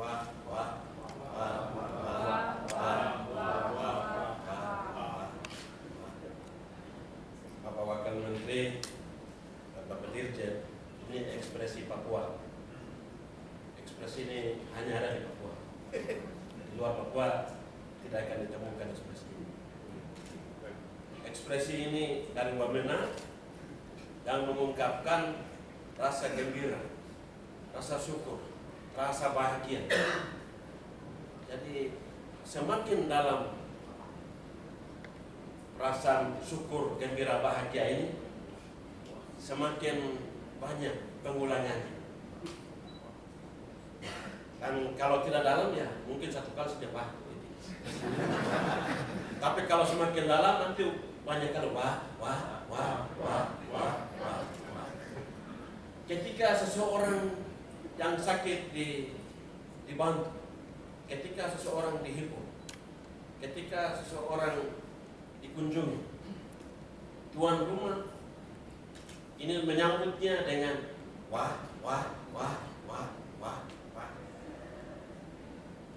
Bapak Wakil Menteri, Bapak Dirjen, ini ekspresi Papua. Ekspresi ini hanya ada di Papua. Di luar Papua tidak akan ditemukan ekspresi ini. Ekspresi ini dari Wamena yang mengungkapkan rasa gembira, rasa syukur, rasa bahagia. Jadi semakin dalam rasa syukur, gembira, bahagia ini, semakin banyak pengulangannya. Dan kalau tidak dalam ya mungkin satu kali sudah paham. Tapi kalau semakin dalam nanti banyak kali wah. Ketika seseorang yang sakit dibantu, ketika seseorang dihibur, ketika seseorang dikunjungi, tuan rumah ini menyambutnya dengan wah.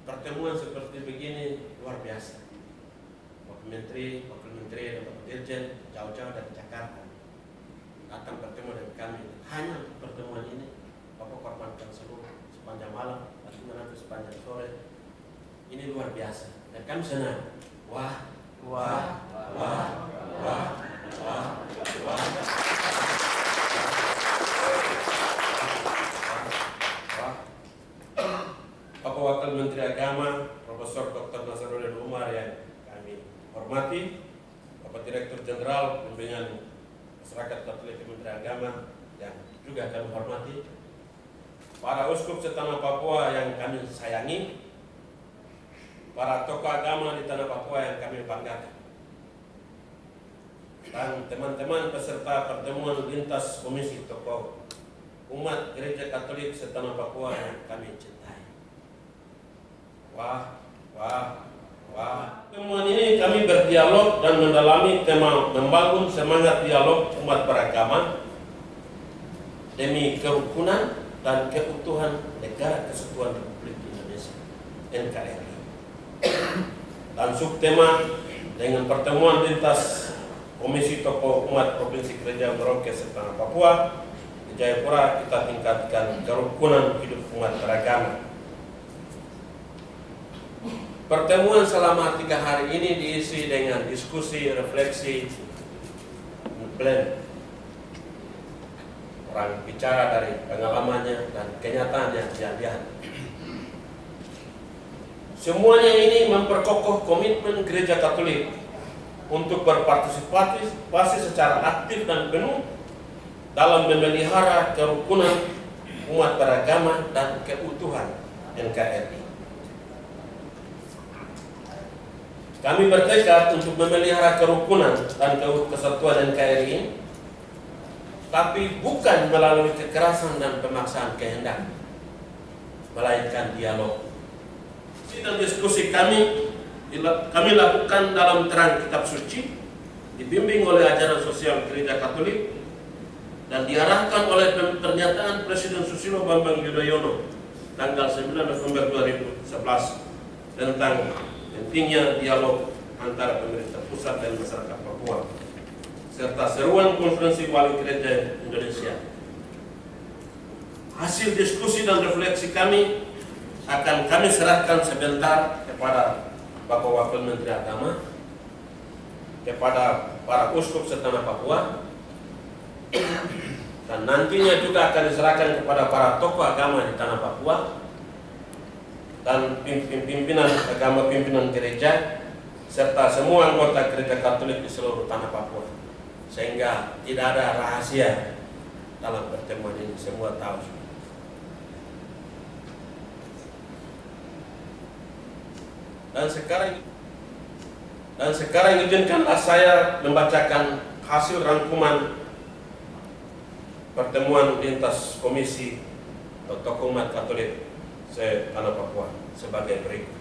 Pertemuan seperti begini luar biasa. Wakil Menteri dan Bapak Dirjen jauh-jauh dari Jakarta datang bertemu dengan kami. Hanya pertemuan ini Bapak korbankan seluruh sepanjang malam, nanti sepanjang sore. Ini luar biasa dan kami senang. Wah. Bapak Wakil Menteri Agama Profesor Dr. Nasaruddin Umar yang kami hormati, Bapak Direktur Jenderal Pembimbingan Masyarakat Katolik Kementerian Agama yang juga kami hormati, para uskup setanah Papua yang kami sayangi, para tokoh agama di tanah Papua yang kami banggakan, dan teman-teman peserta pertemuan lintas komisi tokoh umat Gereja Katolik setanah Papua yang kami cintai. Wah. Pertemuan ini kami berdialog dan mendalami tema membangun semangat dialog umat beragama demi kerukunan dan keutuhan Negara Kesatuan Republik Indonesia (NKRI). Dan subtema dengan pertemuan lintas Komisi Tokoh Umat Provinsi Gereja Merauke setanah Papua di Jayapura, kita tingkatkan kerukunan hidup umat beragama. Pertemuan selama 3 hari ini diisi dengan diskusi, refleksi, plan. Orang bicara dari pengalamannya dan kenyataan yang dia lihat. Semuanya ini memperkokoh komitmen Gereja Katolik untuk berpartisipasi secara aktif dan penuh dalam memelihara kerukunan umat beragama dan keutuhan NKRI. Kami bertekad untuk memelihara kerukunan dan kesatuan NKRI, tapi bukan melalui kekerasan dan pemaksaan kehendak, melainkan dialog. Dan diskusi kami lakukan dalam terang kitab suci, dibimbing oleh ajaran sosial Gereja Katolik, dan diarahkan oleh pernyataan Presiden Susilo Bambang Yudhoyono tanggal 9 November 2011 tentang pentingnya dialog antara pemerintah pusat dan masyarakat Papua, serta seruan konferensi wali gereja Indonesia. Hasil diskusi dan refleksi kami akan kami serahkan sebentar kepada Bapak Wakil Menteri Agama, kepada para uskup setanah Papua, dan nantinya juga akan diserahkan kepada para tokoh agama di tanah Papua dan pimpinan agama, pimpinan gereja, serta semua anggota Gereja Katolik di seluruh tanah Papua, sehingga tidak ada rahasia dalam pertemuan ini, semua tahu. Dan sekarang izinkanlah saya membacakan hasil rangkuman pertemuan lintas komisi atau tokoh umat Katolik se-tanah Papua sebagai berikut.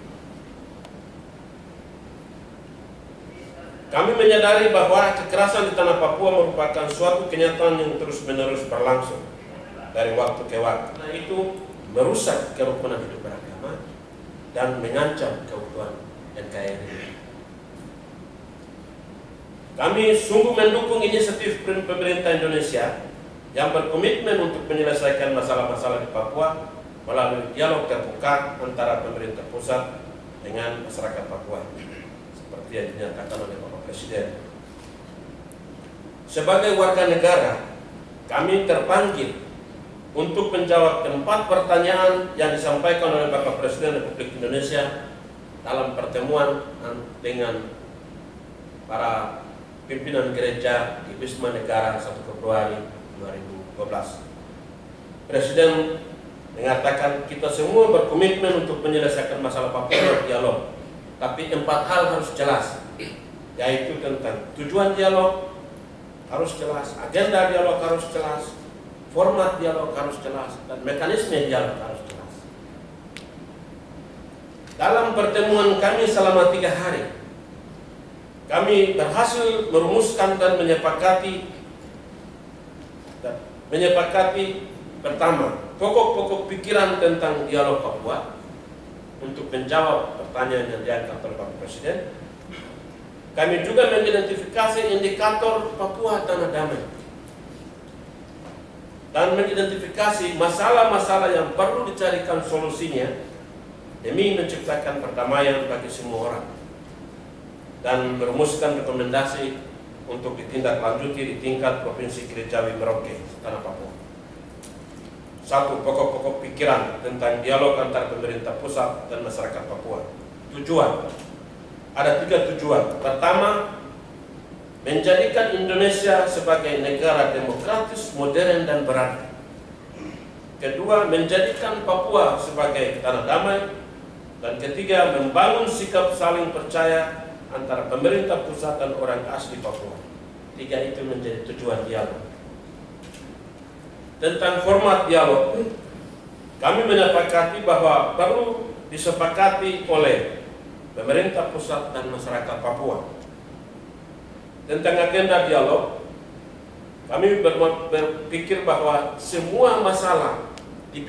Kami menyadari bahwa kekerasan di tanah Papua merupakan suatu kenyataan yang terus-menerus berlangsung dari waktu ke waktu. Karena itu merusak kerukunan hidup beragama, dan mengancam keutuhan NKRI. Kami sungguh mendukung inisiatif pemerintah Indonesia yang berkomitmen untuk menyelesaikan masalah-masalah di Papua melalui dialog terbuka antara pemerintah pusat dengan masyarakat Papua, seperti yang dinyatakan oleh Bapak Presiden. Sebagai warga negara, kami terpanggil untuk menjawab 4 pertanyaan yang disampaikan oleh Bapak Presiden Republik Indonesia dalam pertemuan dengan para pimpinan gereja di Wisma Negara 1 Februari 2012. Presiden mengatakan kita semua berkomitmen untuk menyelesaikan masalah Papua dengan dialog, tapi 4 hal harus jelas, yaitu tentang tujuan dialog harus jelas, agenda dialog harus jelas, format dialog harus jelas, dan mekanisme dialog harus jelas. Dalam pertemuan kami selama 3 hari, kami berhasil merumuskan dan menyepakati pertama, pokok-pokok pikiran tentang dialog Papua untuk menjawab pertanyaan yang diangkat oleh Bapak Presiden. Kami juga mengidentifikasi indikator Papua Tanah Damai dan mengidentifikasi masalah-masalah yang perlu dicarikan solusinya demi menciptakan perdamaian bagi semua orang, dan merumuskan rekomendasi untuk ditindaklanjuti di tingkat Provinsi Gerejawi Merauke, Tanah Papua. 1. Pokok-pokok pikiran tentang dialog antara pemerintah pusat dan masyarakat Papua. Tujuan. Ada 3 tujuan. Pertama, menjadikan Indonesia sebagai negara demokratis, modern, dan beradab. Kedua, menjadikan Papua sebagai tanah damai. Dan ketiga, membangun sikap saling percaya antara pemerintah pusat dan orang asli Papua. 3 itu menjadi tujuan dialog. Tentang format dialog, kami menyepakati bahwa perlu disepakati oleh pemerintah pusat dan masyarakat Papua. Tentang agenda dialog, kami berpikir bahwa semua masalah di